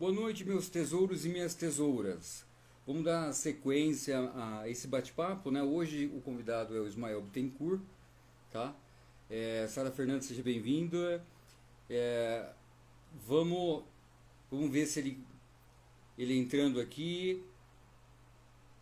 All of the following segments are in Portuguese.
Boa noite, meus tesouros e minhas tesouras. Vamos dar sequência a esse bate-papo, né? Hoje o convidado é o Ismael Bittencourt, tá? Sara Fernandes, seja bem-vinda. É, vamos, vamos ver se ele entrando aqui,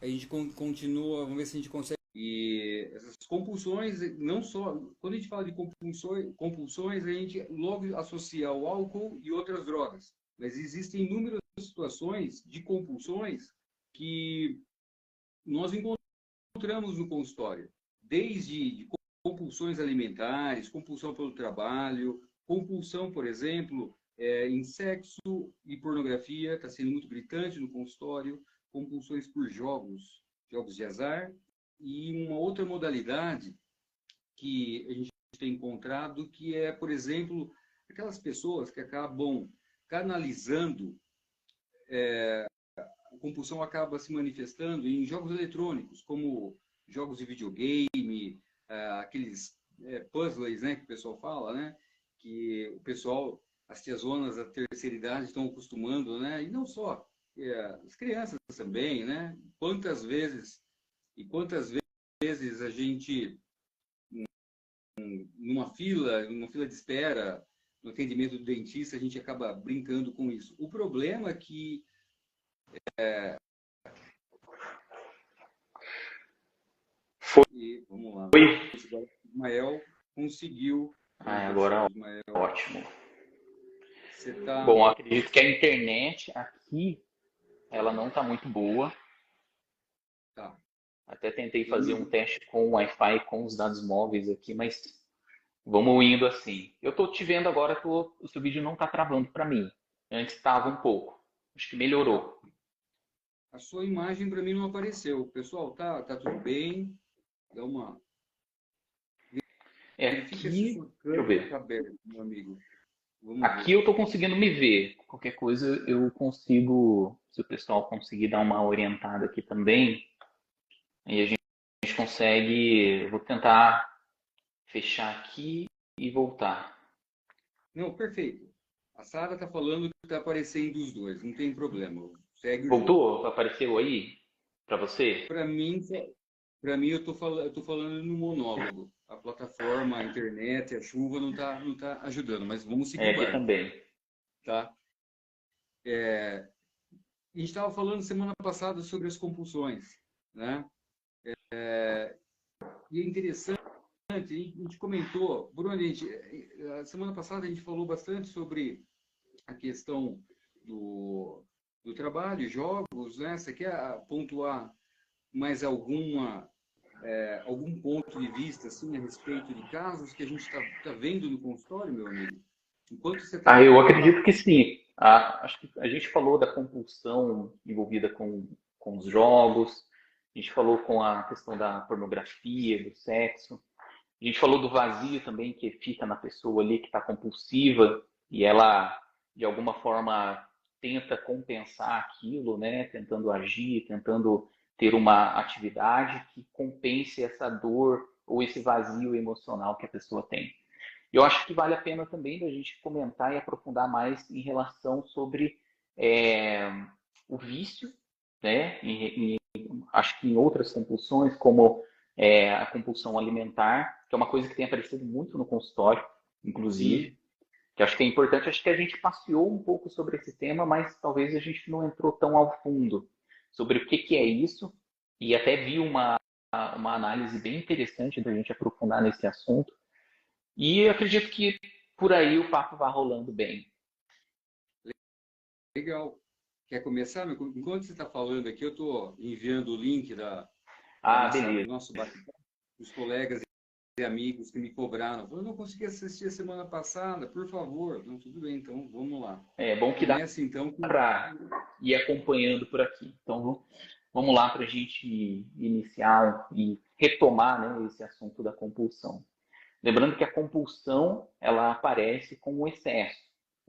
a gente continua, vamos ver se a gente consegue. E essas compulsões, não só, quando a gente fala de compulsões, a gente logo associa ao álcool e outras drogas. Mas existem inúmeras situações de compulsões que nós encontramos no consultório, desde de compulsões alimentares, compulsão pelo trabalho, compulsão, por exemplo, em sexo e pornografia, está sendo muito gritante no consultório, compulsões por jogos de azar, e uma outra modalidade que a gente tem encontrado, que é, por exemplo, aquelas pessoas que acabam canalizando, a compulsão acaba se manifestando em jogos eletrônicos, como jogos de videogame, aqueles puzzles, né, que o pessoal fala, né, que o pessoal, as tiazonas da terceira idade estão acostumando, né, e não só, as crianças também, né, quantas vezes a gente, numa fila de espera, no atendimento do dentista, a gente acaba brincando com isso. O problema é que vamos lá. Oi. O Ismael conseguiu. Vamos ver se o Agora Ismael. ótimo. Você está. Bom, acredito que a internet aqui, ela não está muito boa. Tá. Até tentei fazer um teste com o Wi-Fi, com os dados móveis aqui, mas vamos indo assim. Eu estou te vendo agora, o seu vídeo não está travando para mim. Antes estava um pouco. Acho que melhorou. A sua imagem para mim não apareceu. Pessoal, tá tudo bem? Dá uma. Verifica se Aqui, sua deixa eu câmera está ver. aberta, meu amigo. Vamos Aqui ver. eu estou conseguindo me ver. Qualquer coisa eu consigo, se o pessoal conseguir dar uma orientada aqui também, aí a gente consegue. Eu vou tentar fechar aqui e voltar. Não, perfeito. A Sara está falando que está aparecendo os dois, não tem problema. Segue o jogo. Voltou? Apareceu aí para você? Para mim, eu tô falando no monólogo. A plataforma, a internet, a chuva não tá ajudando, mas vamos seguir É, o aqui barco, também. tá? A gente estava falando semana passada sobre as compulsões, né? E é interessante, a gente comentou, Bruno, a semana passada a gente falou bastante sobre a questão do trabalho, jogos, né? Você quer pontuar mais algum ponto de vista assim, a respeito de casos que a gente está vendo no consultório, meu amigo? Enquanto você está Eu falando, acredito que sim. Acho que a gente falou da compulsão envolvida com os jogos, a gente falou com a questão da pornografia, do sexo, a gente falou do vazio também que fica na pessoa ali que está compulsiva e ela, de alguma forma, tenta compensar aquilo, né? Tentando agir, tentando ter uma atividade que compense essa dor ou esse vazio emocional que a pessoa tem. Eu acho que vale a pena também da gente comentar e aprofundar mais em relação sobre é, o vício, né? Acho que em outras compulsões, como a compulsão alimentar, que é uma coisa que tem aparecido muito no consultório, inclusive, sim, que acho que é importante. Acho que a gente passeou um pouco sobre esse tema, mas talvez a gente não entrou tão ao fundo sobre o que é isso, e até vi uma análise bem interessante da gente aprofundar nesse assunto. E eu acredito que por aí o papo vai rolando bem. legal. Quer começar? Enquanto você está falando aqui, eu estou enviando o link do Beleza. nosso bate-papo, os colegas e amigos que me cobraram. Eu não consegui assistir a semana passada, por favor. Não, tudo bem, então vamos lá. É bom que dá Comece então com. para ir acompanhando por aqui. Então, vamos lá para a gente iniciar e retomar, né, esse assunto da compulsão. Lembrando que a compulsão ela aparece com o Sim,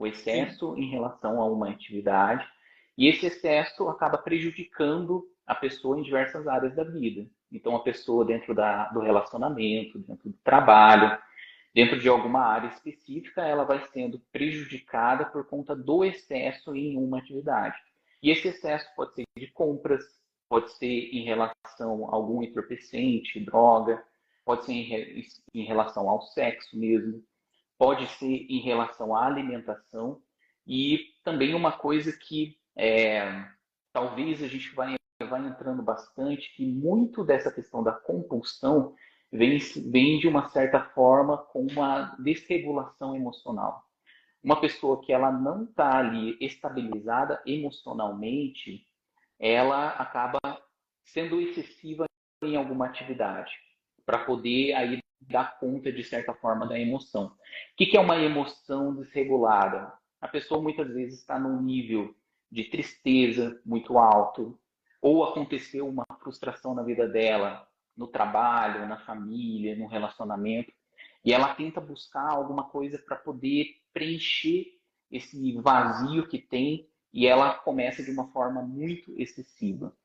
excesso em relação a uma atividade, e esse excesso acaba prejudicando a pessoa em diversas áreas da vida. Então, a pessoa dentro do relacionamento, dentro do trabalho, dentro de alguma área específica, ela vai sendo prejudicada por conta do excesso em uma atividade. E esse excesso pode ser de compras, pode ser em relação a algum entorpecente, droga, pode ser em relação ao sexo mesmo, pode ser em relação à alimentação e também uma coisa que talvez a gente vai entrando bastante, que muito dessa questão da compulsão vem de uma certa forma com uma desregulação emocional. Uma pessoa que ela não está ali estabilizada emocionalmente, ela acaba sendo excessiva em alguma atividade, para poder aí dar conta, de certa forma, da emoção. O que é uma emoção desregulada? A pessoa muitas vezes está num nível de tristeza muito alto, ou aconteceu uma frustração na vida dela, no trabalho, na família, no relacionamento, e ela tenta buscar alguma coisa para poder preencher esse vazio que tem, e ela começa de uma forma muito excessiva.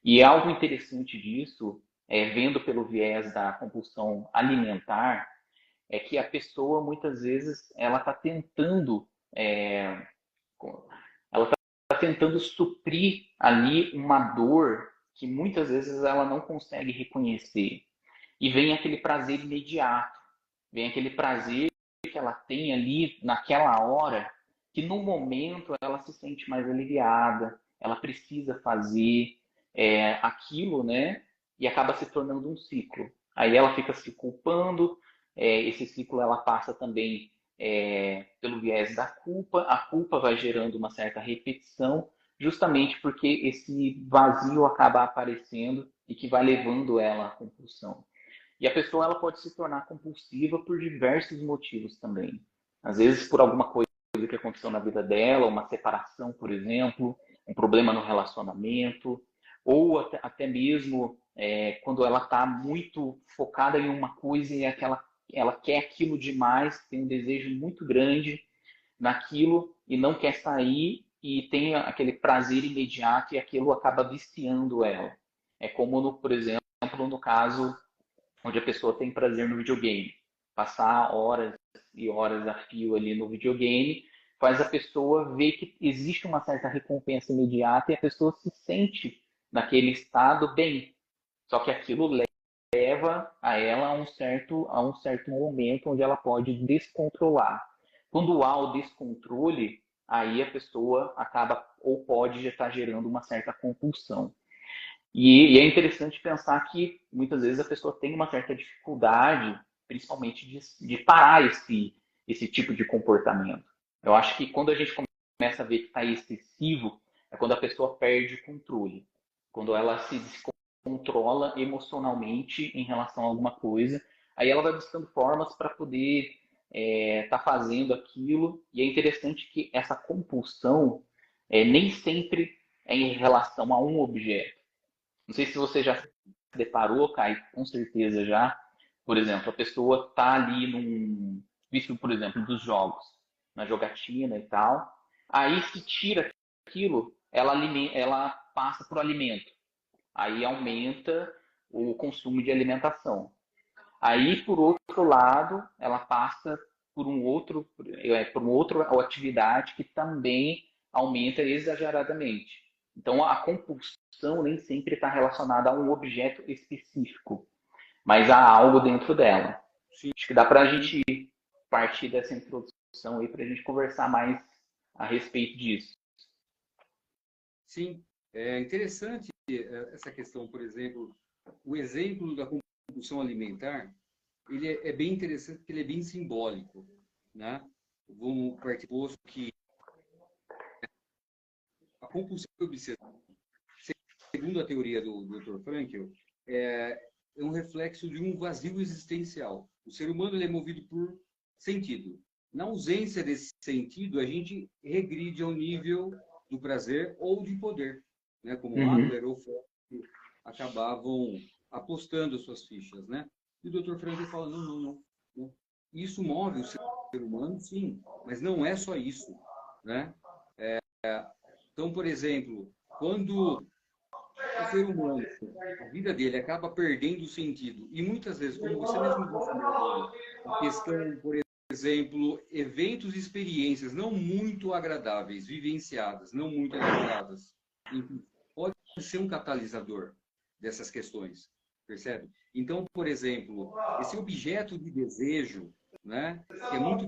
E algo interessante disso, vendo pelo viés da compulsão alimentar, é que a pessoa muitas vezes ela está tentando, ela está tentando suprir ali uma dor que muitas vezes ela não consegue reconhecer. E vem aquele prazer imediato, vem aquele prazer que ela tem ali naquela hora, que no momento ela se sente mais aliviada, ela precisa fazer aquilo, né? E acaba se tornando um ciclo. Aí ela fica se culpando, esse ciclo ela passa também pelo viés da culpa, a culpa vai gerando uma certa repetição, justamente porque esse vazio acaba aparecendo e que vai levando ela à compulsão. E a pessoa ela pode se tornar compulsiva por diversos motivos também. Às vezes por alguma coisa que aconteceu na vida dela, uma separação, por exemplo, um problema no relacionamento, ou até mesmo quando ela está muito focada em uma coisa e ela quer aquilo demais, tem um desejo muito grande naquilo e não quer sair e tem aquele prazer imediato e aquilo acaba viciando ela. É como, por exemplo, no caso onde a pessoa tem prazer no videogame. Passar horas e horas a fio ali no videogame faz a pessoa ver que existe uma certa recompensa imediata e a pessoa se sente naquele estado bem. Só que aquilo leva a ela a um certo momento onde ela pode descontrolar. Quando há o descontrole, aí a pessoa acaba ou pode já estar gerando uma certa compulsão. E é interessante pensar que muitas vezes a pessoa tem uma certa dificuldade, principalmente de parar esse tipo de comportamento. Eu acho que quando a gente começa a ver que está excessivo, é quando a pessoa perde o controle. Quando ela se descontrola emocionalmente em relação a alguma coisa, aí ela vai buscando formas para poder estar fazendo aquilo. E é interessante que essa compulsão nem sempre é em relação a um objeto. Não sei se você já se deparou, Kai, com certeza já. Por exemplo, a pessoa está ali num vício, por exemplo, dos jogos, na jogatina e tal. Aí se tira aquilo, ela passa para o alimento. Aí aumenta o consumo de alimentação. Aí, por outro lado, ela passa por uma outra atividade que também aumenta exageradamente. Então, a compulsão nem sempre está relacionada a um objeto específico, mas a algo dentro dela. Sim, Acho que dá para a gente partir dessa introdução aí para a gente conversar mais a respeito disso. sim. É interessante essa questão, por exemplo, o exemplo da compulsão alimentar, ele é bem interessante porque ele é bem simbólico, né? Vamos partir do posto que a compulsão obsessiva, segundo a teoria do Dr. Frankl, é um reflexo de um vazio existencial. O ser humano ele é movido por sentido. Na ausência desse sentido, a gente regride ao nível do prazer ou de poder, né? Como Adler ou Freud acabavam apostando suas fichas, né? E o Dr. Frankl fala, não. Isso move o ser humano, sim, mas não é só isso, né? Então, por exemplo, quando o ser humano, a vida dele acaba perdendo o sentido. E muitas vezes, como você mesmo disse, a questão, por exemplo, eventos e experiências não muito agradáveis, vivenciadas, não muito elaboradas, enfim, pode ser um catalisador dessas questões, percebe? Então, por exemplo, esse objeto de desejo, né, que é muito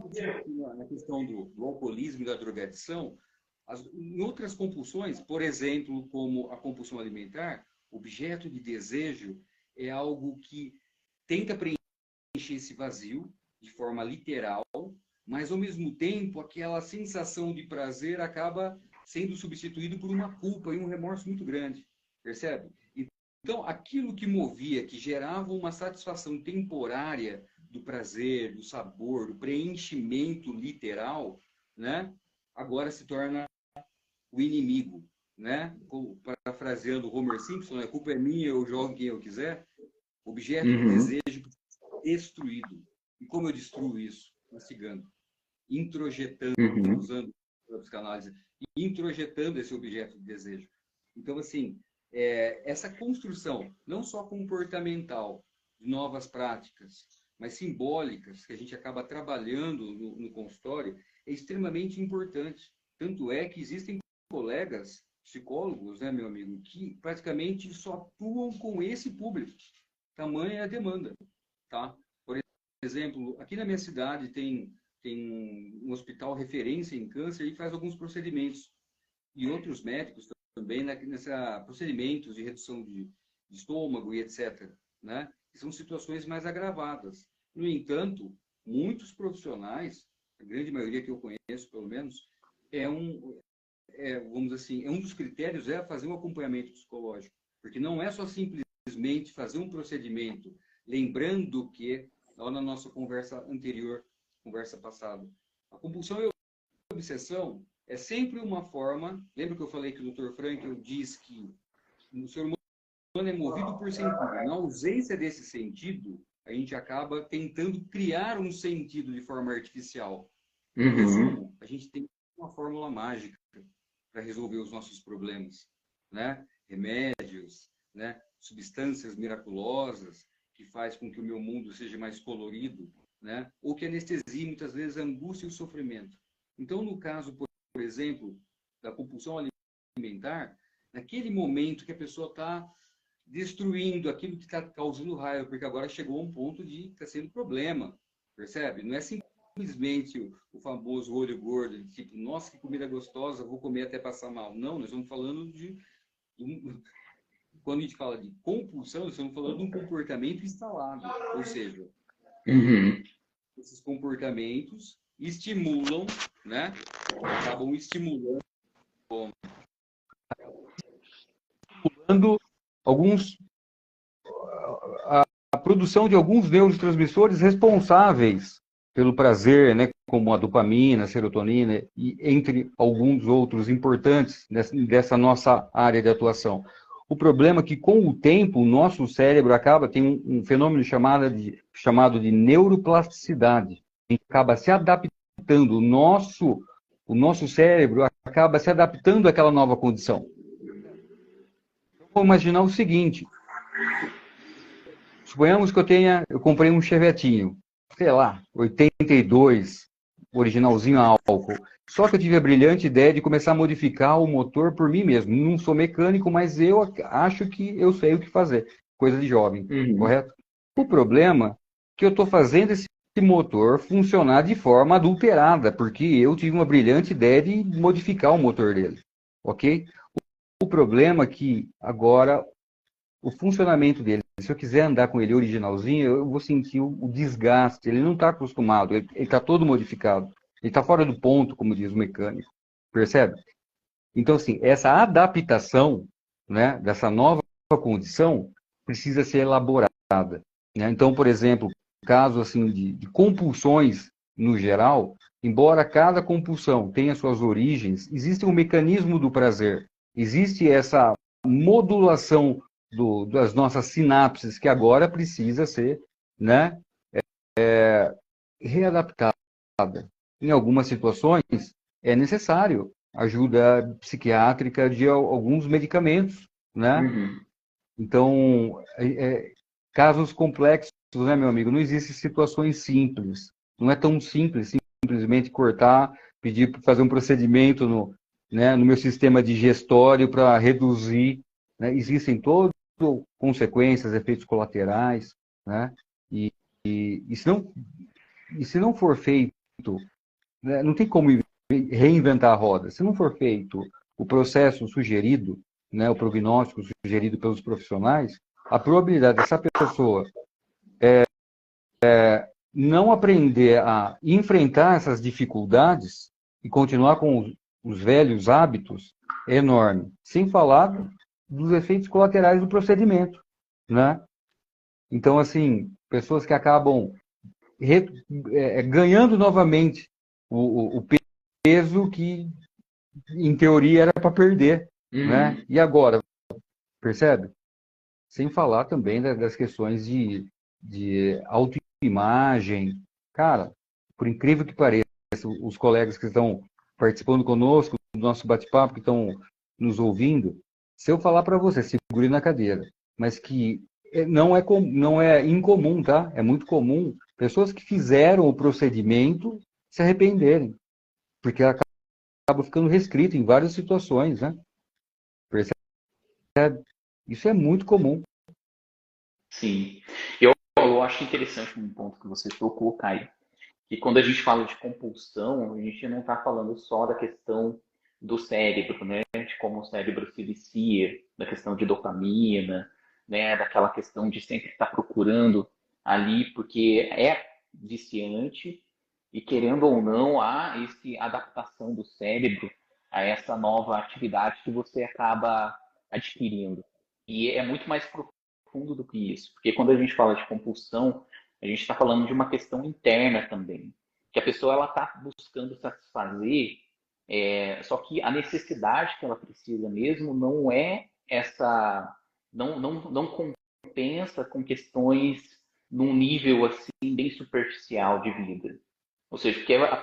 na questão do alcoolismo e da drogadição, em outras compulsões, por exemplo, como a compulsão alimentar, objeto de desejo é algo que tenta preencher esse vazio de forma literal, mas ao mesmo tempo aquela sensação de prazer acaba sendo substituído por uma culpa e um remorso muito grande, percebe? Então, aquilo que movia, que gerava uma satisfação temporária do prazer, do sabor, do preenchimento literal, né? Agora se torna o inimigo, né? Parafraseando Homer Simpson, a culpa é minha, eu jogo quem eu quiser. Objeto de desejo destruído. E como eu destruo isso? Mastigando, introjetando, usando a psicanálise, introjetando esse objeto de desejo. Então, assim, essa construção, não só comportamental, de novas práticas, mas simbólicas, que a gente acaba trabalhando no consultório, é extremamente importante. Tanto é que existem colegas psicólogos, né, meu amigo, que praticamente só atuam com esse público. Tamanha é a demanda, tá? Por exemplo, aqui na minha cidade tem um hospital referência em câncer e faz alguns procedimentos. E outros médicos também nessa procedimentos de redução de estômago e etc., né? Que são situações mais agravadas. No entanto, muitos profissionais, a grande maioria que eu conheço, pelo menos, vamos dizer assim, um dos critérios é fazer um acompanhamento psicológico, porque não é só simplesmente fazer um procedimento, lembrando que, lá na nossa conversa anterior, conversa passada, a compulsão e a obsessão é sempre uma forma, lembra que eu falei que o Dr. Frankl diz que o ser humano é movido por sentido, na ausência desse sentido, a gente acaba tentando criar um sentido de forma artificial. Em resumo, a gente tem uma fórmula mágica para resolver os nossos problemas, né? Remédios, né? Substâncias miraculosas que faz com que o meu mundo seja mais colorido, né? Ou que anestesie muitas vezes a angústia e o sofrimento. Então, no caso, por exemplo, da compulsão alimentar, naquele momento que a pessoa está destruindo aquilo que está causando raiva, porque agora chegou a um ponto de estar sendo problema, percebe? Não é simplesmente o famoso olho gordo, de tipo, nossa, que comida gostosa, vou comer até passar mal. Não, nós estamos falando quando a gente fala de compulsão, nós estamos falando de um comportamento instalado, ou seja, esses comportamentos estimulam, né? Acabam estimulando alguns a produção de alguns neurotransmissores responsáveis pelo prazer, né, como a dopamina, a serotonina, e entre alguns outros importantes dessa nossa área de atuação. O problema é que, com o tempo, o nosso cérebro tem um fenômeno chamado de neuroplasticidade. A gente acaba se adaptando, o nosso cérebro acaba se adaptando àquela nova condição. Vou imaginar o seguinte: suponhamos que eu comprei um Chevetinho, sei lá, 82, originalzinho a álcool. Só que eu tive a brilhante ideia de começar a modificar o motor por mim mesmo. Não sou mecânico, mas eu acho que eu sei o que fazer. Coisa de jovem, correto? O problema é que eu estou fazendo esse motor funcionar de forma adulterada, porque eu tive uma brilhante ideia de modificar o motor dele, ok? O problema é que agora o funcionamento dele, se eu quiser andar com ele originalzinho, eu vou sentir o desgaste. Ele não está acostumado, ele está todo modificado. Ele está fora do ponto, como diz o mecânico. Percebe? Então, assim, essa adaptação, né, dessa nova condição precisa ser elaborada, né? Então, por exemplo, caso assim, de compulsões no geral, embora cada compulsão tenha suas origens, existe um mecanismo do prazer. Existe essa modulação das nossas sinapses, que agora precisa ser, né, readaptada. Em algumas situações, é necessário ajuda psiquiátrica de alguns medicamentos, né? Uhum. Então, casos complexos, né, meu amigo? Não existem situações simples. Não é tão simples simplesmente cortar, pedir para fazer um procedimento né, no meu sistema digestório para reduzir, né? Existem todas consequências, efeitos colaterais, né? E, e se não for feito, né, não tem como reinventar a roda. Se não for feito o processo sugerido, né, o prognóstico sugerido pelos profissionais, a probabilidade dessa pessoa não aprender a enfrentar essas dificuldades e continuar com os velhos hábitos é enorme. Sem falar dos efeitos colaterais do procedimento, né? Então, assim, pessoas que acabam ganhando novamente o peso que, em teoria, era para perder, né? Uhum. E agora, percebe? Sem falar também das questões de autoimagem. Cara, por incrível que pareça, os colegas que estão participando conosco do nosso bate-papo, que estão nos ouvindo, se eu falar para você, segure na cadeira, mas que não é incomum, tá? É muito comum pessoas que fizeram o procedimento se arrependerem, porque acaba ficando restrito em várias situações, né? Percebe? Isso é muito comum. Sim. Eu acho interessante um ponto que você tocou, Caio, que quando a gente fala de compulsão, a gente não está falando só da questão do cérebro, né? De como o cérebro se vicia, da questão de dopamina, né? Daquela questão de sempre estar procurando ali, porque é viciante e querendo ou não, há essa adaptação do cérebro a essa nova atividade que você acaba adquirindo. E é muito mais profundo do que isso, porque quando a gente fala de compulsão, a gente está falando de uma questão interna também, que a pessoa ela está buscando satisfazer, só que a necessidade que ela precisa mesmo não é essa, não compensa com questões num nível assim bem superficial de vida. Ou seja, porque a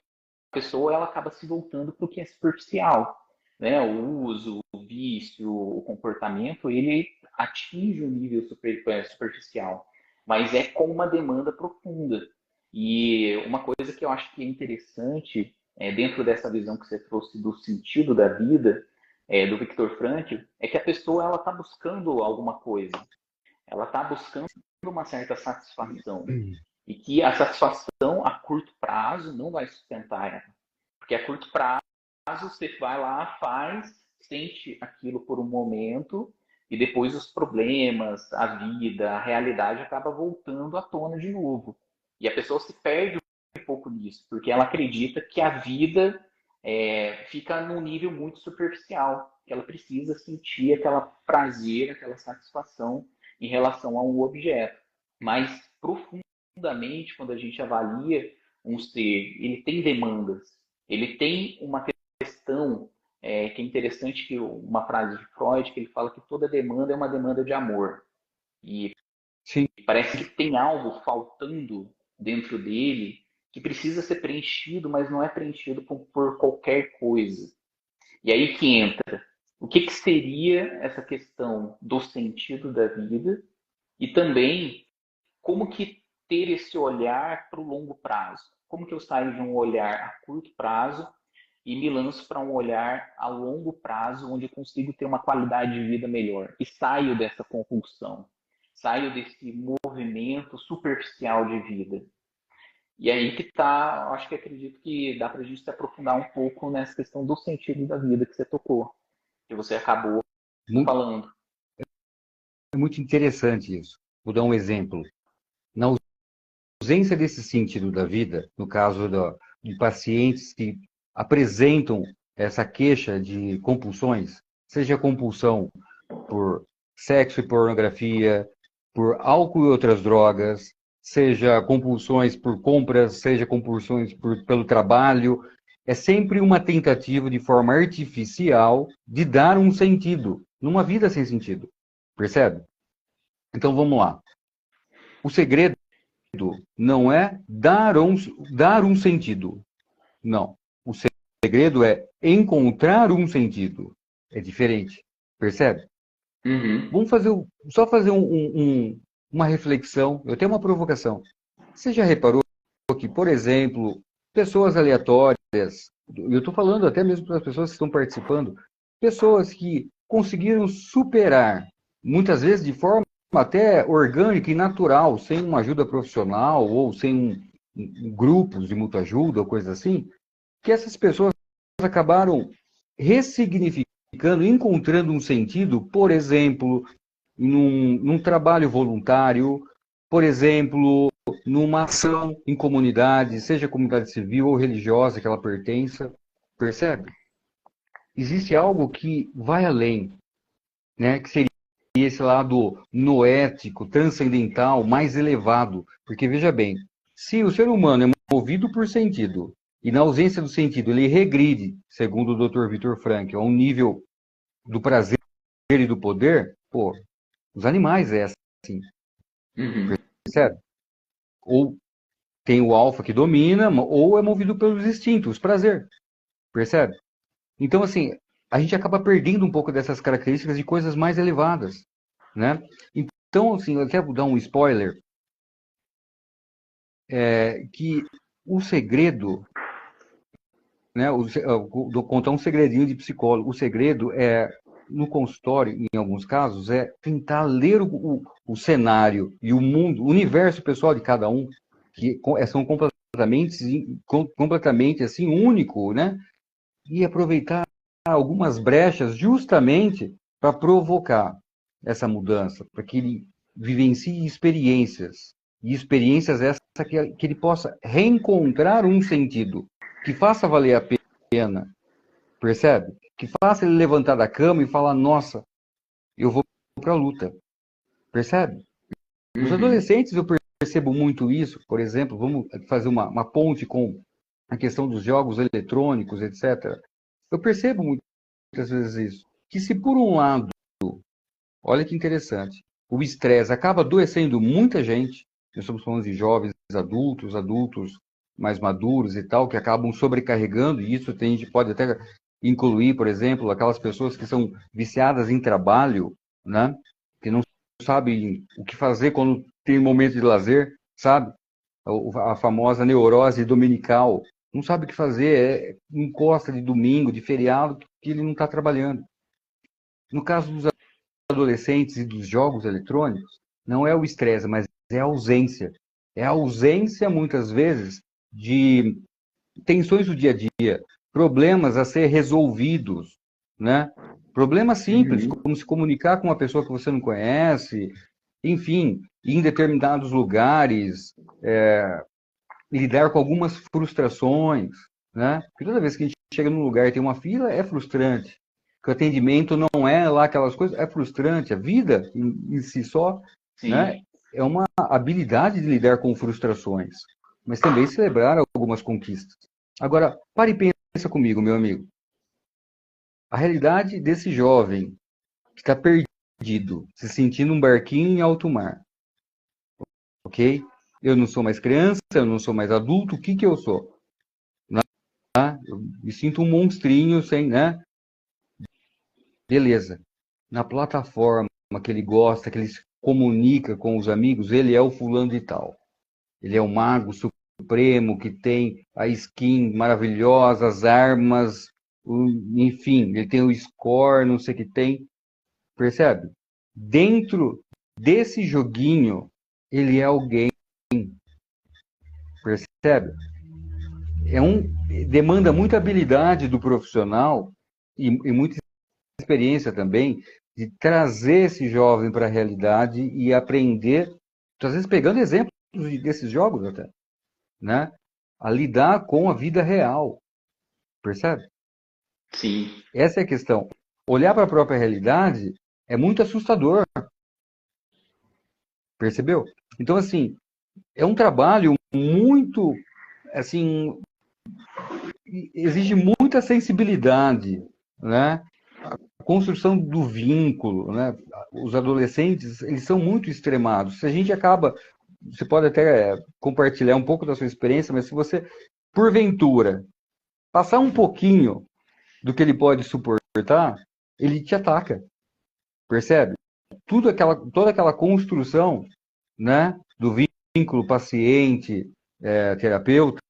pessoa ela acaba se voltando para o que é superficial, né? O uso, o vício, o comportamento, ele atinge o nível superficial, mas é com uma demanda profunda. E uma coisa que eu acho que é interessante, dentro dessa visão que você trouxe do sentido da vida, do Viktor Frankl, é que a pessoa ela está buscando alguma coisa, ela está buscando uma certa satisfação e que a satisfação a curto prazo não vai sustentar ela. Porque a curto prazo você vai lá, faz, sente aquilo por um momento e depois os problemas, a vida, a realidade acaba voltando à tona de novo. E a pessoa se perde um pouco nisso, porque ela acredita que a vida fica num nível muito superficial, que ela precisa sentir aquela prazer, aquela satisfação em relação a um objeto. Mas profundamente, quando a gente avalia um ser, ele tem demandas, ele tem uma questão que é interessante, que uma frase de Freud, que ele fala que toda demanda é uma demanda de amor. E Sim. parece que tem algo faltando dentro dele que precisa ser preenchido, mas não é preenchido por qualquer coisa. E aí que entra o que seria essa questão do sentido da vida e também como que ter esse olhar para o longo prazo. Como que eu saio de um olhar a curto prazo e me lanço para um olhar a longo prazo, onde eu consigo ter uma qualidade de vida melhor. E saio dessa compulsão, saio desse movimento superficial de vida. E aí que tá, acho que acredito que dá para a gente se aprofundar um pouco nessa questão do sentido da vida que você tocou, que você acabou falando. É muito interessante isso. Vou dar um exemplo. Na ausência desse sentido da vida, no caso de pacientes que apresentam essa queixa de compulsões, seja compulsão por sexo e pornografia, por álcool e outras drogas, seja compulsões por compras, seja compulsões pelo trabalho, é sempre uma tentativa de forma artificial de dar um sentido numa vida sem sentido. Percebe? Então vamos lá. O segredo não é dar um sentido. Não. O segredo é encontrar um sentido. É diferente. Percebe? Uhum. Vamos fazer só fazer uma reflexão. Eu tenho uma provocação. Você já reparou que, por exemplo, pessoas aleatórias, eu estou falando até mesmo para as pessoas que estão participando, pessoas que conseguiram superar, muitas vezes de forma até orgânica e natural, sem uma ajuda profissional ou sem grupos de muita ajuda ou coisa assim, que essas pessoas acabaram ressignificando, encontrando um sentido, por exemplo, num trabalho voluntário, por exemplo, numa ação em comunidade, seja comunidade civil ou religiosa que ela pertença, percebe? Existe algo que vai além, né? Que seria esse lado noético, transcendental, mais elevado. Porque veja bem, se o ser humano é movido por sentido e na ausência do sentido ele regride, segundo o Dr. Viktor Frankl, a um nível do prazer e do poder, pô, os animais é assim, Uhum. percebe? Ou tem o alfa que domina, ou é movido pelos instintos, prazer, percebe? Então, assim, a gente acaba perdendo um pouco dessas características de coisas mais elevadas, né? Então, assim, eu quero dar um spoiler, que o segredo, né, vou contar um segredinho de psicólogo, o segredo é, no consultório, em alguns casos, é tentar ler o cenário e o mundo, o universo pessoal de cada um, que são completamente assim, único, né? E aproveitar algumas brechas justamente para provocar essa mudança, para que ele vivencie experiências. E experiências essas que ele possa reencontrar um sentido, que faça valer a pena, percebe? Que faça ele levantar da cama e falar, nossa, eu vou para a luta, percebe? Os Uhum. adolescentes, eu percebo muito isso, por exemplo, vamos fazer uma ponte com a questão dos jogos eletrônicos, etc. Eu percebo muitas vezes isso. Que se por um lado, olha que interessante, o estresse acaba adoecendo muita gente, nós estamos falando de jovens adultos, adultos mais maduros e tal, que acabam sobrecarregando, e isso a gente pode até incluir, por exemplo, aquelas pessoas que são viciadas em trabalho, né? Que não sabem o que fazer quando tem momento de lazer, sabe? A famosa neurose dominical. Não sabe o que fazer, encosta de domingo, de feriado, que ele não está trabalhando. No caso dos adolescentes e dos jogos eletrônicos, não é o estresse, mas é a ausência. É a ausência, muitas vezes, de tensões do dia a dia, problemas a ser resolvidos, né? Problemas simples, Uhum. como se comunicar com uma pessoa que você não conhece, enfim, ir em determinados lugares, lidar com algumas frustrações, né? Porque toda vez que a gente chega num lugar e tem uma fila, é frustrante. Que o atendimento não é lá aquelas coisas, é frustrante. A vida em si só, Sim. né, é uma habilidade de lidar com frustrações, mas também celebrar algumas conquistas. Agora, pare e pensa comigo, meu amigo. A realidade desse jovem que está perdido, se sentindo um barquinho em alto mar, ok? Eu não sou mais criança, eu não sou mais adulto, o que que eu sou? Eu me sinto um monstrinho sem, né? Beleza. Na plataforma que ele gosta, que ele se comunica com os amigos, ele é o fulano de tal. Ele é o mago supremo que tem a skin maravilhosa, as armas, enfim, ele tem o score, não sei o que tem. Percebe? Dentro desse joguinho, ele é alguém, percebe? É demanda muita habilidade do profissional e muita experiência também de trazer esse jovem para a realidade e aprender, às vezes pegando exemplos desses jogos até, né? A lidar com a vida real, percebe? Sim. Essa é a questão. Olhar para a própria realidade é muito assustador, percebeu? Então, assim, é um trabalho muito, assim, exige muita sensibilidade, né? A construção do vínculo, né? Os adolescentes, eles são muito extremados. Se a gente acaba, você pode até compartilhar um pouco da sua experiência, mas se você, porventura, passar um pouquinho do que ele pode suportar, ele te ataca. percebe? Toda aquela construção, né, do vínculo paciente, terapeuta,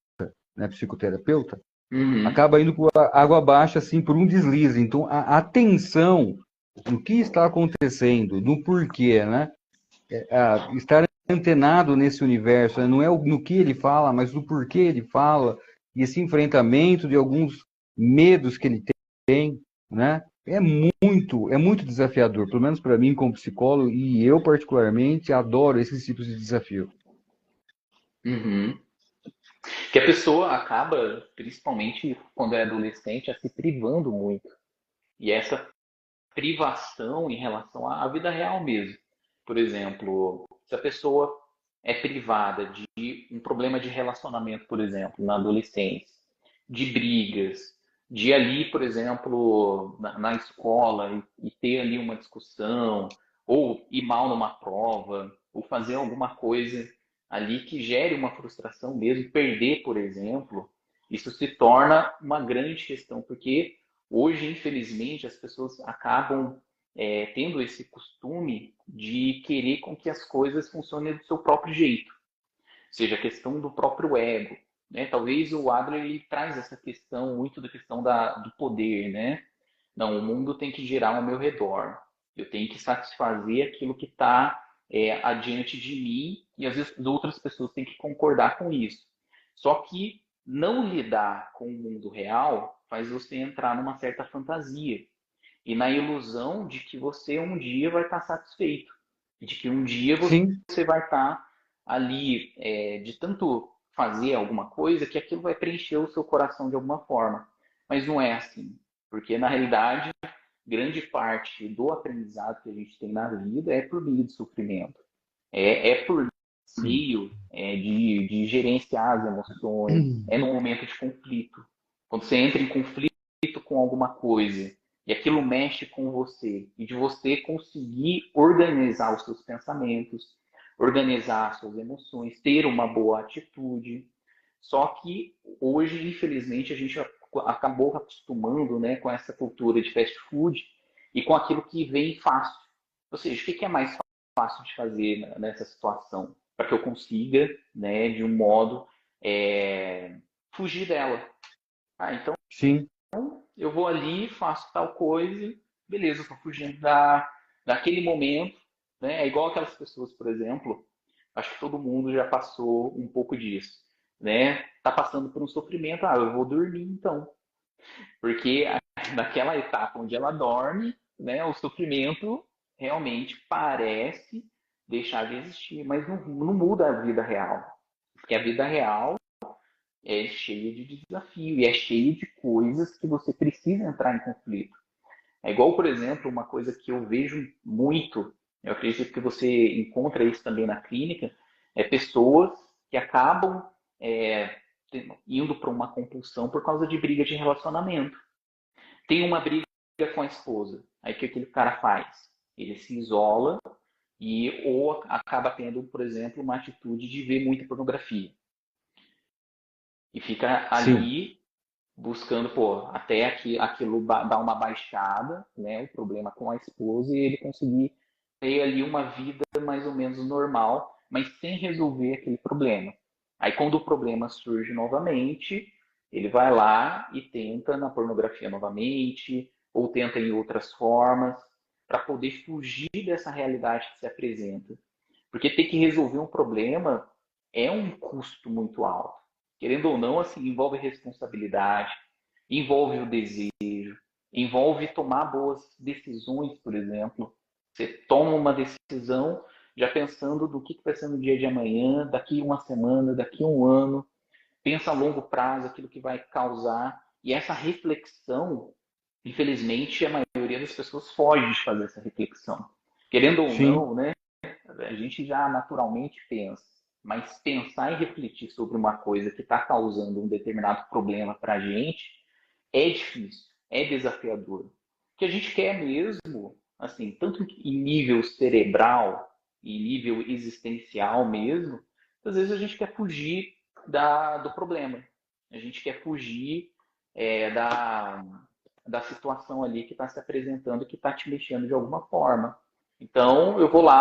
né, psicoterapeuta, Uhum. acaba indo por água abaixo, assim, por um deslize. Então, a atenção no que está acontecendo, no porquê, né? Estar antenado nesse universo, né? Não é no que ele fala, mas no porquê ele fala, e esse enfrentamento de alguns medos que ele tem, né? É muito desafiador, pelo menos para mim como psicólogo, e eu particularmente adoro esses tipos de desafio. Uhum. Que a pessoa acaba, principalmente quando é adolescente, a se privando muito. E essa privação em relação à vida real mesmo. Por exemplo, se a pessoa é privada de um problema de relacionamento, por exemplo, na adolescência, de brigas, de ali, por exemplo, na escola e ter ali uma discussão, ou ir mal numa prova, ou fazer alguma coisa ali que gere uma frustração mesmo, perder, por exemplo, isso se torna uma grande questão, porque hoje, infelizmente, as pessoas acabam tendo esse costume de querer com que as coisas funcionem do seu próprio jeito, seja a questão do próprio ego, né? Talvez o Adler ele traz essa questão muito da questão do poder, né? Não, o mundo tem que girar ao meu redor. Eu tenho que satisfazer aquilo que está adiante de mim e às vezes as outras pessoas têm que concordar com isso. Só que não lidar com o mundo real faz você entrar numa certa fantasia e na ilusão de que você um dia vai estar satisfeito, de que um dia Sim, você vai estar ali de tanto fazer alguma coisa que aquilo vai preencher o seu coração de alguma forma. Mas não é assim, porque na realidade grande parte do aprendizado que a gente tem na vida é por meio de sofrimento, é por meio de gerenciar as emoções, é no momento de conflito. Quando você entra em conflito com alguma coisa e aquilo mexe com você, e de você conseguir organizar os seus pensamentos, organizar as suas emoções, ter uma boa atitude. Só que hoje, infelizmente, a gente acabou acostumando, né, com essa cultura de fast food e com aquilo que vem fácil. Ou seja, o que é mais fácil de fazer nessa situação para que eu consiga, né, de um modo, fugir dela? Então sim, eu vou ali, faço tal coisa, beleza, estou fugindo daquele momento, né? É igual aquelas pessoas, por exemplo, acho que todo mundo já passou um pouco disso, né? Tá passando por um sofrimento, eu vou dormir então, porque naquela etapa onde ela dorme, né, o sofrimento realmente parece deixar de existir, mas não muda a vida real, porque a vida real é cheia de desafio e é cheia de coisas que você precisa entrar em conflito. É igual, por exemplo, uma coisa que eu vejo muito, eu acredito que você encontra isso também na clínica, é pessoas que acabam indo para uma compulsão por causa de briga de relacionamento. Tem uma briga com a esposa, aí o que aquele cara faz? Ele se isola e ou acaba tendo, por exemplo, uma atitude de ver muita pornografia. E fica sim. ali buscando, pô, até aquilo dar uma baixada, né, o problema com a esposa e ele conseguir ter ali uma vida mais ou menos normal, mas sem resolver aquele problema. Aí quando o problema surge novamente, ele vai lá e tenta na pornografia novamente, ou tenta em outras formas, para poder fugir dessa realidade que se apresenta. Porque ter que resolver um problema é um custo muito alto. Querendo ou não, assim, envolve responsabilidade, envolve o desejo, envolve tomar boas decisões, por exemplo. Você toma uma decisão já pensando do que vai ser no dia de amanhã, daqui uma semana, daqui um ano. Pensa a longo prazo, aquilo que vai causar. E essa reflexão, infelizmente, a maioria das pessoas foge de fazer essa reflexão. Querendo ou Sim, não, né? A gente já naturalmente pensa, mas pensar e refletir sobre uma coisa que está causando um determinado problema para a gente é difícil, é desafiador. O que a gente quer mesmo, assim, tanto em nível cerebral e nível existencial mesmo, às vezes a gente quer fugir do problema. A gente quer fugir é, da, da situação ali que está se apresentando, que está te mexendo de alguma forma. Então, eu vou lá,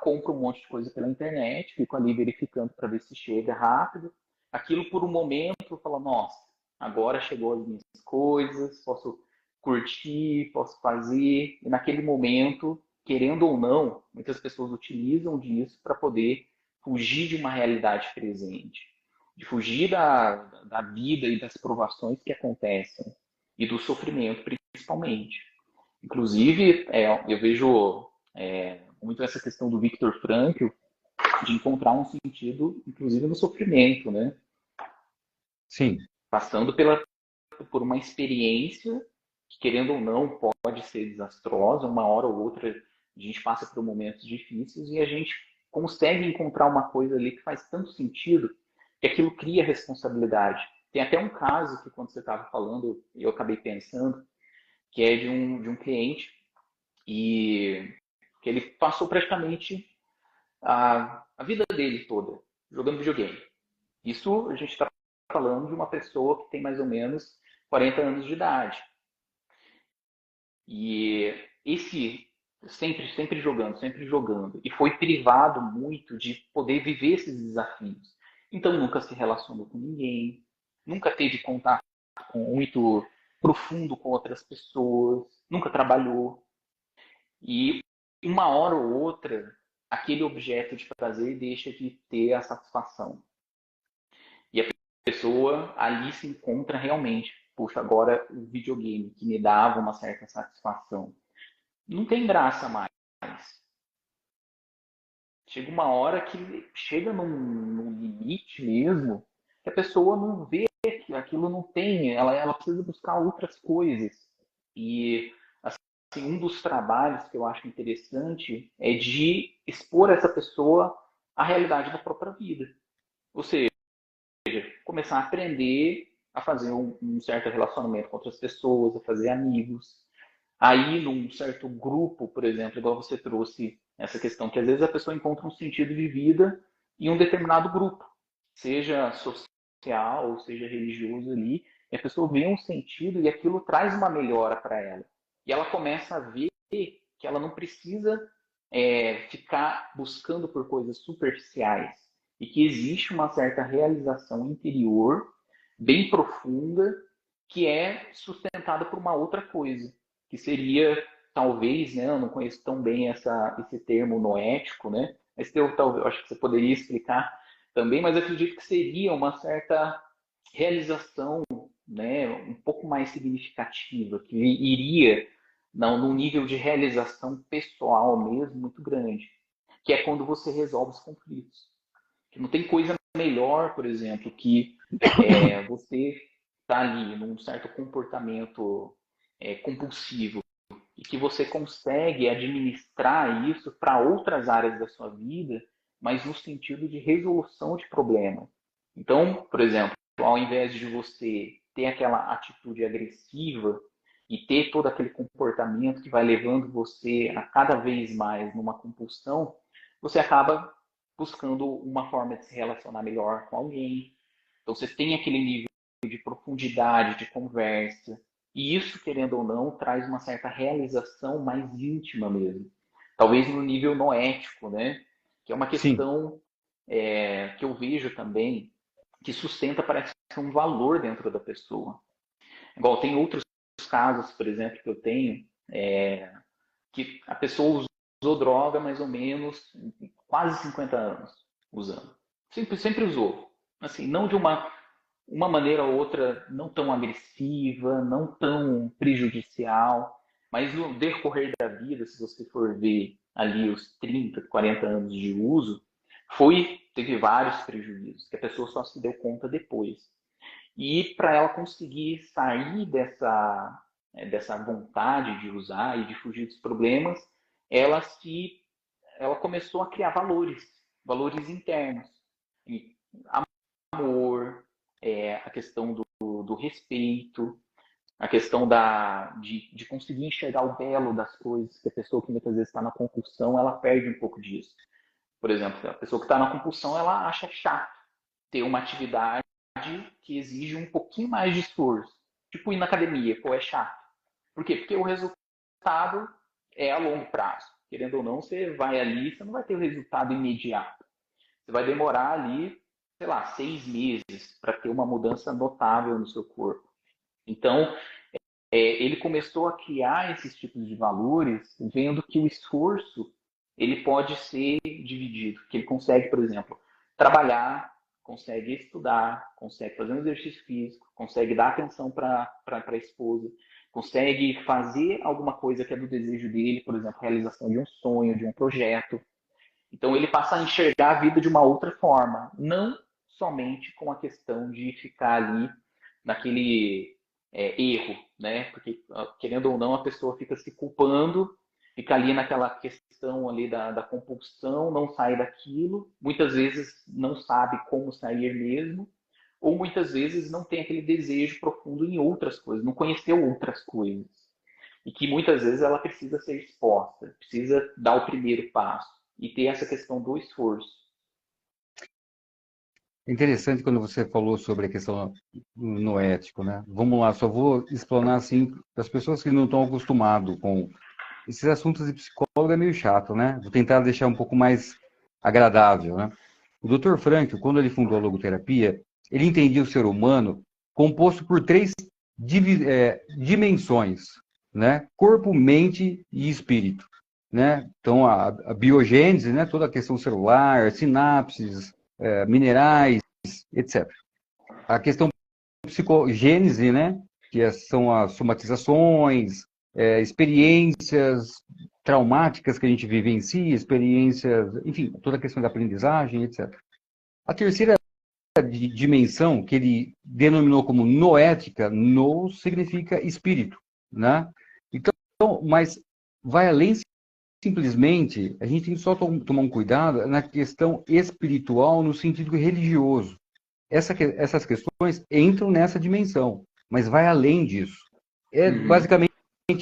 compro um monte de coisa pela internet, fico ali verificando para ver se chega rápido. Aquilo por um momento, eu falo, nossa, agora chegou as minhas coisas, posso curtir, posso fazer. E naquele momento, querendo ou não, muitas pessoas utilizam disso para poder fugir de uma realidade presente, de fugir da vida e das provações que acontecem, e do sofrimento principalmente. Inclusive, eu vejo muito essa questão do Viktor Frankl, de encontrar um sentido, inclusive, no sofrimento, né? Sim. Passando por uma experiência que, querendo ou não, pode ser desastrosa, uma hora ou outra a gente passa por momentos difíceis e a gente consegue encontrar uma coisa ali que faz tanto sentido que aquilo cria responsabilidade. Tem até um caso que, quando você estava falando, eu acabei pensando, que é de um cliente e que ele passou praticamente a vida dele toda jogando videogame. Isso a gente está falando de uma pessoa que tem mais ou menos 40 anos de idade. E esse sempre jogando, sempre jogando. E foi privado muito de poder viver esses desafios. Então nunca se relacionou com ninguém, nunca teve contato muito profundo com outras pessoas, nunca trabalhou. E uma hora ou outra, aquele objeto de prazer deixa de ter a satisfação. E a pessoa ali se encontra realmente, puxa, agora o videogame que me dava uma certa satisfação não tem graça mais. Chega uma hora que chega num limite mesmo, que a pessoa não vê que aquilo não tem, ela precisa buscar outras coisas. E assim, um dos trabalhos que eu acho interessante é de expor essa pessoa à realidade da própria vida. Ou seja, começar a aprender a fazer um certo relacionamento com outras pessoas, a fazer amigos, aí num certo grupo, por exemplo, igual você trouxe essa questão, que às vezes a pessoa encontra um sentido de vida em um determinado grupo, seja social ou seja religioso ali, e a pessoa vê um sentido e aquilo traz uma melhora para ela. E ela começa a ver que ela não precisa ficar buscando por coisas superficiais e que existe uma certa realização interior bem profunda que é sustentada por uma outra coisa que seria, talvez, né, eu não conheço tão bem esse termo noético, né, mas eu acho que você poderia explicar também, mas acredito que seria uma certa realização, né, um pouco mais significativa, que iria num nível de realização pessoal mesmo muito grande, que é quando você resolve os conflitos. Que não tem coisa melhor, por exemplo, que você está ali num certo comportamento compulsivo e que você consegue administrar isso para outras áreas da sua vida, mas no sentido de resolução de problema. Então, por exemplo, ao invés de você ter aquela atitude agressiva e ter todo aquele comportamento que vai levando você a cada vez mais numa compulsão, você acaba buscando uma forma de se relacionar melhor com alguém. Então, você tem aquele nível de profundidade de conversa, e isso, querendo ou não, traz uma certa realização mais íntima mesmo. Talvez no nível noético, né? Que é uma Sim. questão que eu vejo também que sustenta, parece um valor dentro da pessoa. Igual tem outros casos, por exemplo, que eu tenho, que a pessoa usou droga mais ou menos quase 50 anos usando. Sempre usou. Assim, não de uma maneira ou outra não tão agressiva, não tão prejudicial, mas no decorrer da vida, se você for ver ali os 30, 40 anos de uso, teve vários prejuízos, que a pessoa só se deu conta depois. E para ela conseguir sair dessa vontade de usar e de fugir dos problemas, ela ela começou a criar valores internos. E amor, a questão do respeito, a questão de conseguir enxergar o belo das coisas, que a pessoa que muitas vezes está na compulsão, ela perde um pouco disso. Por exemplo, a pessoa que está na compulsão, ela acha chato ter uma atividade que exige um pouquinho mais de esforço. Tipo ir na academia, pô, é chato. Por quê? Porque o resultado é a longo prazo. Querendo ou não, você vai ali, você não vai ter o resultado imediato. Você vai demorar ali, sei lá, 6 meses para ter uma mudança notável no seu corpo. Então, ele começou a criar esses tipos de valores, vendo que o esforço ele pode ser dividido, que ele consegue, por exemplo, trabalhar, consegue estudar, consegue fazer um exercício físico, consegue dar atenção para a esposa, consegue fazer alguma coisa que é do desejo dele, por exemplo, realização de um sonho, de um projeto. Então ele passa a enxergar a vida de uma outra forma, não somente com a questão de ficar ali naquele erro, né? Porque querendo ou não a pessoa fica se culpando, fica ali naquela questão ali da compulsão, não sai daquilo, muitas vezes não sabe como sair mesmo, ou muitas vezes não tem aquele desejo profundo em outras coisas, não conheceu outras coisas. E que muitas vezes ela precisa ser exposta, precisa dar o primeiro passo e ter essa questão do esforço. Interessante quando você falou sobre a questão no ético, né? Vamos lá, só vou explanar assim para as pessoas que não estão acostumadas com esses assuntos de psicólogo é meio chato, né? Vou tentar deixar um pouco mais agradável, né? O Dr. Frankl, quando ele fundou a logoterapia, ele entendia o ser humano composto por três dimensões, né? Corpo, mente e espírito, né? Então, a biogênese, né? Toda a questão celular, sinapses, minerais, etc. A questão psicogênese, né? Que são as somatizações, experiências traumáticas que a gente vivencia, experiências, enfim, toda a questão da aprendizagem, etc. A terceira dimensão, que ele denominou como noética, no significa espírito, né? Então, mas vai além simplesmente, a gente tem que só tomar um cuidado na questão espiritual no sentido religioso. Essas questões entram nessa dimensão, mas vai além disso. É basicamente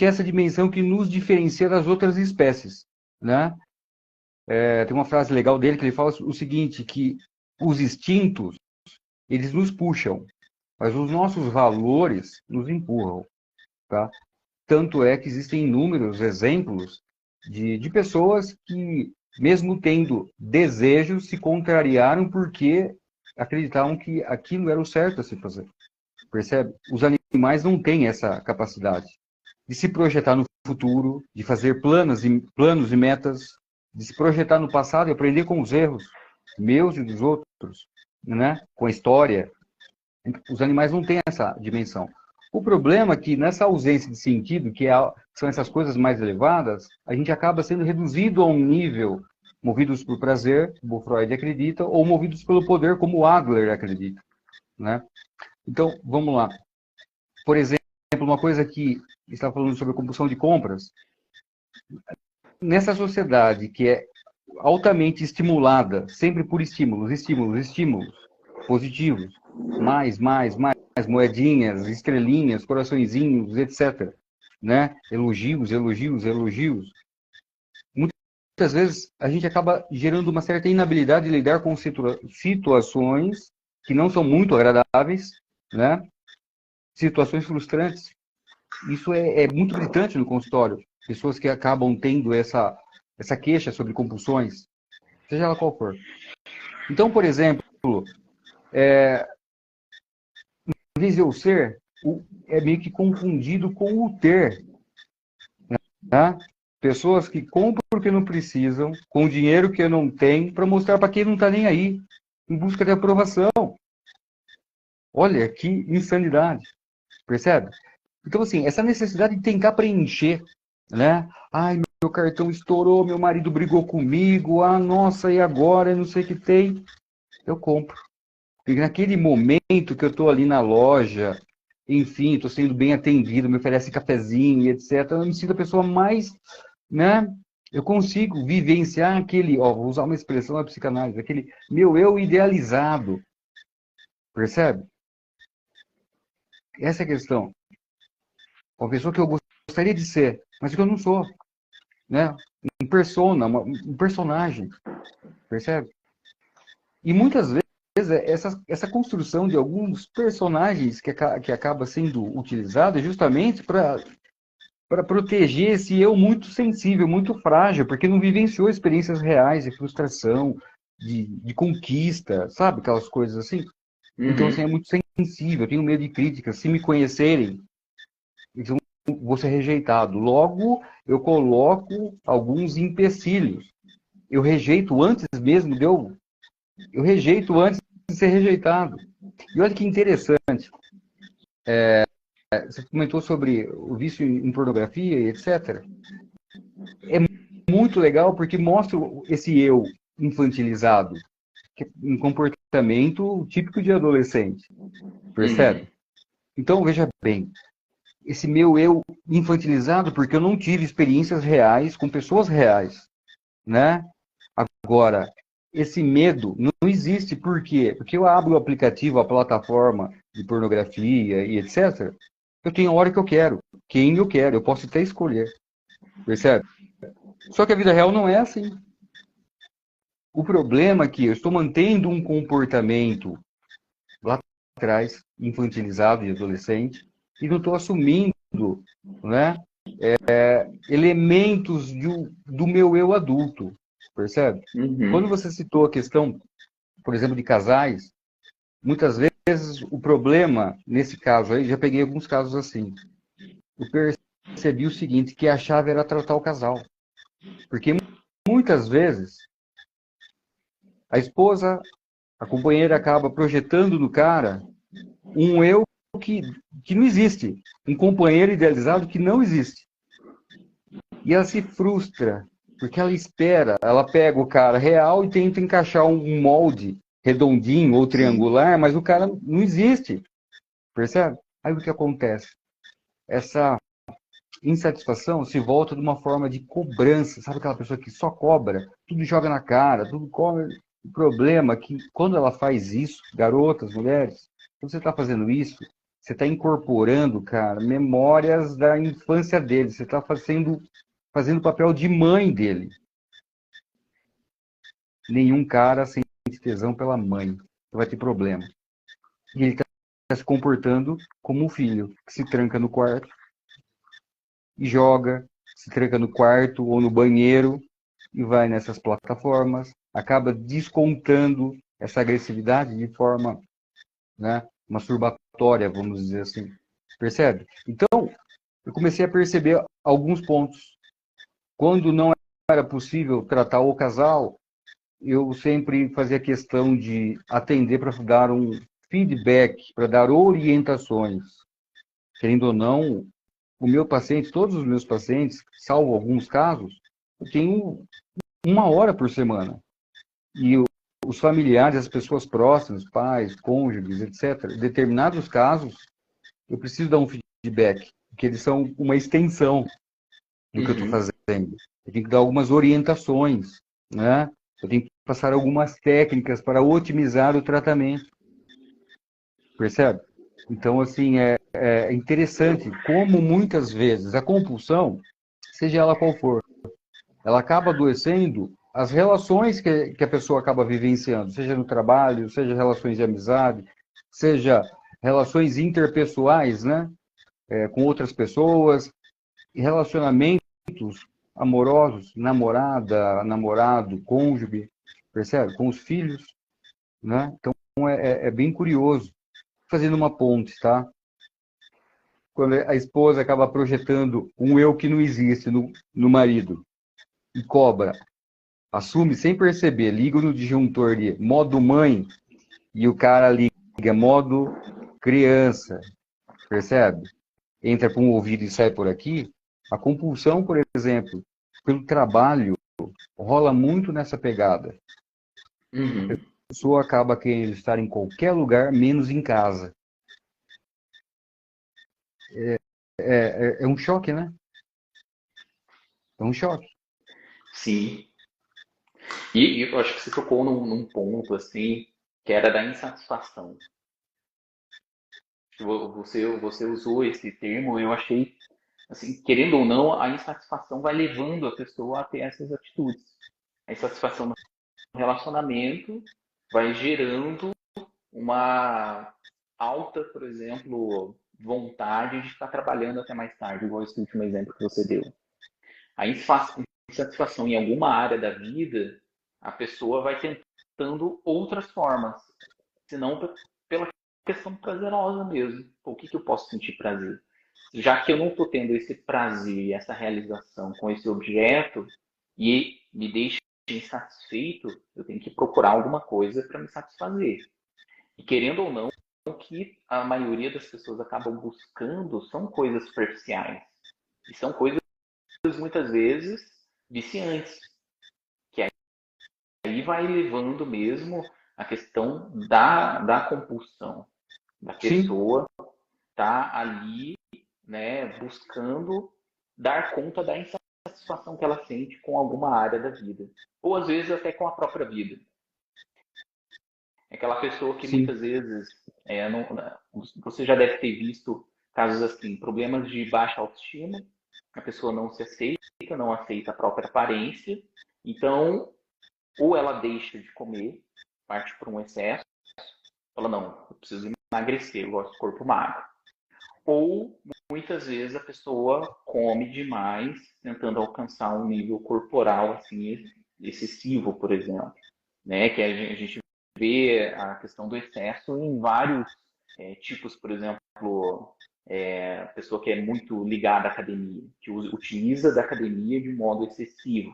essa dimensão que nos diferencia das outras espécies, né? Tem uma frase legal dele que ele fala o seguinte, que os instintos, eles nos puxam, mas os nossos valores nos empurram, tá? Tanto é que existem inúmeros exemplos de pessoas que, mesmo tendo desejos, se contrariaram porque acreditavam que aquilo era o certo a se fazer. Percebe? Os animais não têm essa capacidade de se projetar no futuro, de fazer planos e metas, de se projetar no passado e aprender com os erros meus e dos outros, né? Com a história. Os animais não têm essa dimensão. O problema é que nessa ausência de sentido, são essas coisas mais elevadas, a gente acaba sendo reduzido a um nível movidos por prazer, como Freud acredita, ou movidos pelo poder, como Adler acredita, né? Então, vamos lá. Por exemplo, uma coisa que está falando sobre a compulsão de compras, nessa sociedade que é altamente estimulada, sempre por estímulos positivos, mais, moedinhas, estrelinhas, coraçõezinhos, etc. Né? Elogios. Muitas vezes a gente acaba gerando uma certa inabilidade de lidar com situações que não são muito agradáveis, né? Situações frustrantes. Isso é muito gritante no consultório. Pessoas que acabam tendo essa queixa sobre compulsões, seja ela qual for. Então, por exemplo, em vez de eu ser, é meio que confundido com o ter. Né? Pessoas que compram porque não precisam, com dinheiro que eu não tenho, para mostrar para quem não está nem aí, em busca de aprovação. Olha que insanidade. Percebe? Então, assim, essa necessidade de tentar preencher, né? Ai, meu cartão estourou, meu marido brigou comigo, ah, nossa, e agora? Não sei o que tem. Eu compro. Porque naquele momento que eu estou ali na loja, enfim, estou sendo bem atendido, me oferece cafezinho, etc., eu me sinto a pessoa mais, né? Eu consigo vivenciar aquele, vou usar uma expressão da psicanálise, aquele meu eu idealizado. Percebe? Essa é a questão. Uma pessoa que eu gostaria de ser, mas que eu não sou. Né? Um personagem. Percebe? E muitas vezes essa construção de alguns personagens que acaba sendo utilizada justamente para para proteger esse eu muito sensível, muito frágil, porque não vivenciou experiências reais de frustração, de conquista, sabe? Aquelas coisas assim. Então, assim, é Uhum. muito sensível, eu tenho medo de críticas. Se me conhecerem, então vou ser rejeitado. Logo, eu coloco alguns empecilhos. Eu rejeito antes mesmo de eu rejeito antes de ser rejeitado. E olha que interessante. Você comentou sobre o vício em pornografia e etc. É muito legal porque mostra esse eu infantilizado, que é um comportamento típico de adolescente, Uhum. percebe? Então, veja bem, esse meu eu infantilizado porque eu não tive experiências reais com pessoas reais, né? Agora, esse medo não existe, por quê? Porque eu abro o aplicativo, a plataforma de pornografia e etc. Eu tenho a hora que eu quero, quem eu quero, eu posso até escolher, percebe? Só que a vida real não é assim. O problema é que eu estou mantendo um comportamento lá atrás, infantilizado e adolescente, e não estou assumindo, né, elementos do meu eu adulto, percebe? Quando Uhum. você citou a questão, por exemplo, de casais, muitas vezes o problema, nesse caso aí, já peguei alguns casos assim, eu percebi o seguinte, que a chave era tratar o casal. Porque muitas vezes a esposa, a companheira acaba projetando no cara um eu que, que não existe, um companheiro idealizado que não existe. E ela se frustra, porque ela espera, ela pega o cara real e tenta encaixar um molde redondinho ou Sim. triangular, mas o cara não existe, percebe? Aí o que acontece? Essa insatisfação se volta de uma forma de cobrança, sabe aquela pessoa que só cobra, tudo joga na cara, tudo cobra. O problema é que quando ela faz isso, garotas, mulheres, quando você está fazendo isso, você está incorporando, cara, memórias da infância dele, você está fazendo o papel de mãe dele. Nenhum cara sente tesão pela mãe, vai ter problema. E ele está se comportando como um filho, que se tranca no quarto e joga, se tranca no quarto ou no banheiro e vai nessas plataformas, acaba descontando essa agressividade de forma, né, masturbatória, vamos dizer assim. Percebe? Então, eu comecei a perceber alguns pontos. Quando não era possível tratar o casal, eu sempre fazia questão de atender para dar um feedback, para dar orientações. Querendo ou não, o meu paciente, todos os meus pacientes, salvo alguns casos, eu tenho uma hora por semana. E os familiares, as pessoas próximas, pais, cônjuges, etc., em determinados casos, eu preciso dar um feedback, porque eles são uma extensão do que eu estou Uhum. fazendo. Eu tenho que dar algumas orientações, né? Eu tenho que passar algumas técnicas para otimizar o tratamento, percebe? Então, assim, é interessante como muitas vezes a compulsão, seja ela qual for, ela acaba adoecendo as relações que a pessoa acaba vivenciando, seja no trabalho, seja relações de amizade, seja relações interpessoais, né, com outras pessoas, e relacionamentos amorosos, namorada, namorado, cônjuge, percebe? Com os filhos, né? Então é bem curioso. Fazendo uma ponte, tá? Quando a esposa acaba projetando um eu que não existe no marido e cobra, assume sem perceber, liga no disjuntor de modo mãe e o cara liga modo criança, percebe? Entra por um ouvido e sai por aqui. A compulsão, por exemplo, pelo trabalho, rola muito nessa pegada. A Uhum. pessoa acaba querendo estar em qualquer lugar, menos em casa. É um choque, né? É um choque. Sim. E eu acho que você tocou num ponto assim que era da insatisfação. Você usou esse termo, eu achei assim, querendo ou não, a insatisfação vai levando a pessoa a ter essas atitudes. A insatisfação no relacionamento vai gerando uma alta, por exemplo, vontade de ficar trabalhando até mais tarde, igual esse último exemplo que você deu. A insatisfação em alguma área da vida, a pessoa vai tentando outras formas, senão pela questão prazerosa mesmo. O que eu posso sentir prazer? Já que eu não estou tendo esse prazer, essa realização com esse objeto e me deixa insatisfeito, eu tenho que procurar alguma coisa para me satisfazer. E querendo ou não, o que a maioria das pessoas acabam buscando são coisas superficiais. E são coisas, muitas vezes, viciantes. Que aí vai levando mesmo a questão da compulsão. Da pessoa tá ali, né, buscando dar conta da insatisfação que ela sente com alguma área da vida. Ou às vezes até com a própria vida. É aquela pessoa que Sim, muitas vezes, você já deve ter visto casos assim, problemas de baixa autoestima, a pessoa não se aceita, não aceita a própria aparência, então, ou ela deixa de comer, parte por um excesso, fala, não, eu preciso emagrecer, eu gosto de corpo magro. Ou, muitas vezes, a pessoa come demais, tentando alcançar um nível corporal assim, excessivo, por exemplo. Né? Que a gente vê a questão do excesso em vários tipos, por exemplo, a pessoa que é muito ligada à academia, que utiliza da academia de modo excessivo.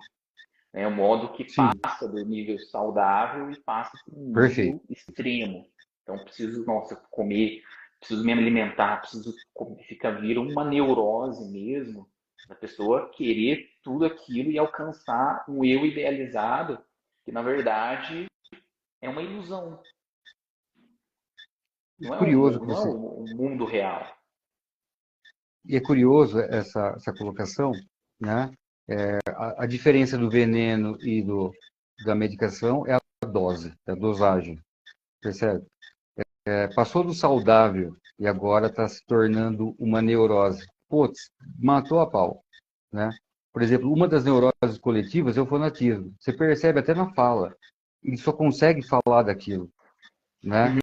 Né? Um modo que sim, passa do nível saudável e passa para um perfeito. nível extremo. Então, preciso, nossa, comer, preciso me alimentar, preciso vira uma neurose mesmo da pessoa querer tudo aquilo e alcançar um eu idealizado, que na verdade é uma ilusão. É curioso que Não é você. o mundo real. E é curioso essa colocação, né? A diferença do veneno e da medicação é a dose, a dosagem, percebe? Passou do saudável e agora está se tornando uma neurose. Putz, matou a pau, né? Por exemplo, uma das neuroses coletivas é o fanatismo. Você percebe até na fala. Ele só consegue falar daquilo, né?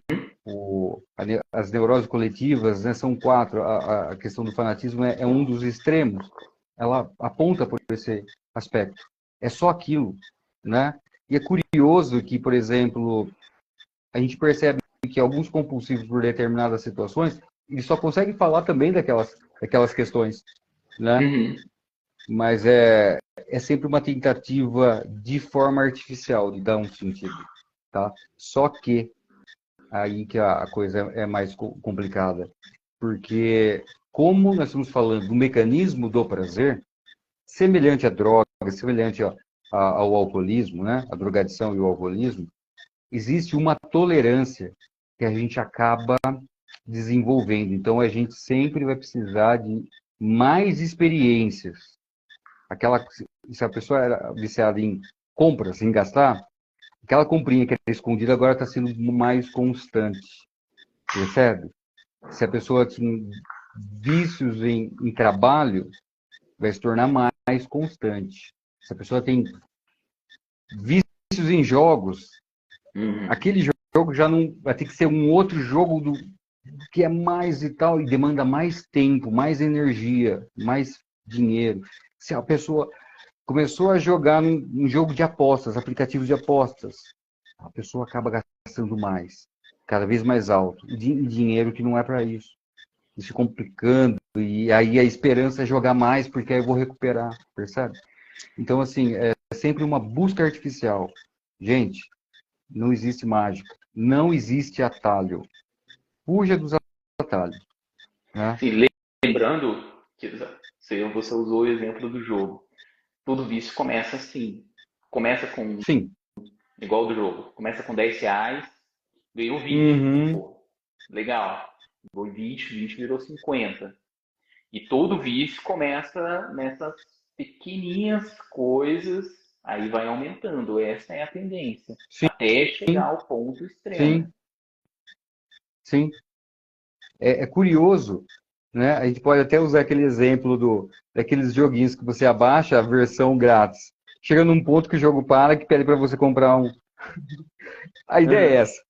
Uhum. As neuroses coletivas, né, são quatro. A questão do fanatismo é um dos extremos. Ela aponta por esse aspecto. É só aquilo, né? E é curioso que, por exemplo, a gente percebe que alguns compulsivos por determinadas situações, eles só conseguem falar também daquelas questões, né? Uhum. Mas é sempre uma tentativa de forma artificial de dar um sentido, tá? Só que aí que a coisa é mais complicada, porque como nós estamos falando do mecanismo do prazer, semelhante à droga, semelhante ao alcoolismo, né? A drogadição e o alcoolismo, existe uma tolerância que a gente acaba desenvolvendo. Então a gente sempre vai precisar de mais experiências. Se a pessoa era viciada em compras, em gastar, aquela comprinha que era escondida agora está sendo mais constante. Percebe? Se a pessoa tem vícios em trabalho, vai se tornar mais constante. Se a pessoa tem vícios em jogos, Uhum. aquele jogo já não vai ter que ser um outro jogo que é mais e tal, e demanda mais tempo, mais energia, mais dinheiro. Se a pessoa começou a jogar num jogo de apostas, aplicativos de apostas, a pessoa acaba gastando mais, cada vez mais alto, e dinheiro que não é para isso. E se complicando, e aí a esperança é jogar mais, porque aí eu vou recuperar, percebe? Então, assim, é sempre uma busca artificial. Gente, não existe mágica, não existe atalho. Fuja dos atalhos, né? Sim, lembrando que você usou o exemplo do jogo. Todo vício começa assim. Começa com, Sim. igual do jogo, começa com R$ 10, ganhou 20. Uhum. Pô, legal. Ganhou 20 virou 50. E todo vício começa nessas pequenininhas coisas, aí vai aumentando. Essa é a tendência. Sim, Até chegar ao ponto extremo. sim, sim. É curioso, né? A gente pode até usar aquele exemplo daqueles joguinhos que você abaixa a versão grátis. Chega num ponto que o jogo para, que pede para você comprar um. A ideia é Uhum. essa,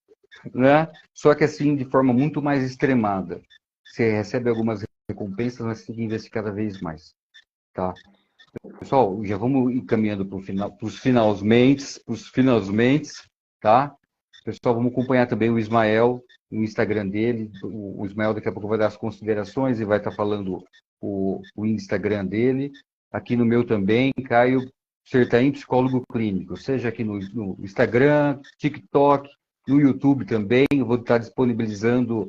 né? Só que assim, de forma muito mais extremada. você recebe algumas recompensas, mas tem que investir cada vez mais, tá? Pessoal, já vamos ir caminhando para os finalmente, tá? Pessoal, vamos acompanhar também o Ismael, no Instagram dele. O Ismael daqui a pouco vai dar as considerações e vai estar falando o Instagram dele. Aqui no meu também, Caio Sertaim, psicólogo clínico, seja aqui no Instagram, TikTok, no YouTube também. Eu vou estar disponibilizando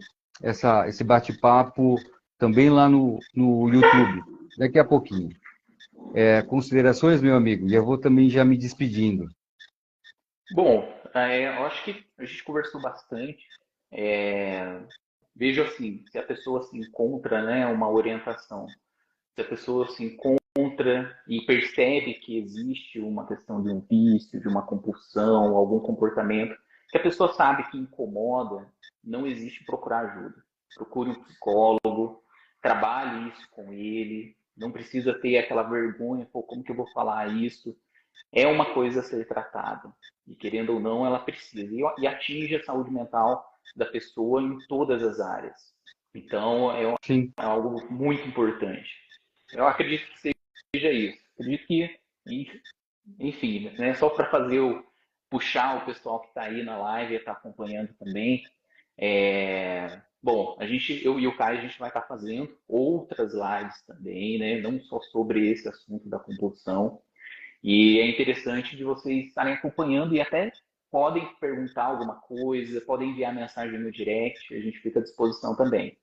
esse bate-papo também lá no YouTube, daqui a pouquinho. Considerações, meu amigo? E eu vou também já me despedindo. Bom, eu acho que a gente conversou bastante. É, vejo assim, se a pessoa se encontra, né, uma orientação, se a pessoa se encontra e percebe que existe uma questão de um vício, de uma compulsão, algum comportamento que a pessoa sabe que incomoda, não existe procurar ajuda. Procure um psicólogo, trabalhe isso com ele, não precisa ter aquela vergonha, pô, como que eu vou falar isso? É uma coisa a ser tratada. E querendo ou não, ela precisa. E atinge a saúde mental da pessoa em todas as áreas. Então, Sim, é algo muito importante. Eu acredito que seja isso. Acredito que, enfim, né, só para puxar o pessoal que está aí na live e está acompanhando também. Bom, eu e o Caio, a gente vai estar fazendo outras lives também, né? Não só sobre esse assunto da compulsão. E é interessante de vocês estarem acompanhando e até podem perguntar alguma coisa, podem enviar mensagem no direct, a gente fica à disposição também.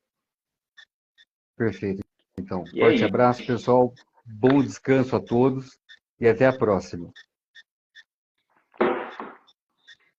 perfeito. Então, E é forte isso. abraço, pessoal. Bom descanso a todos e até a próxima.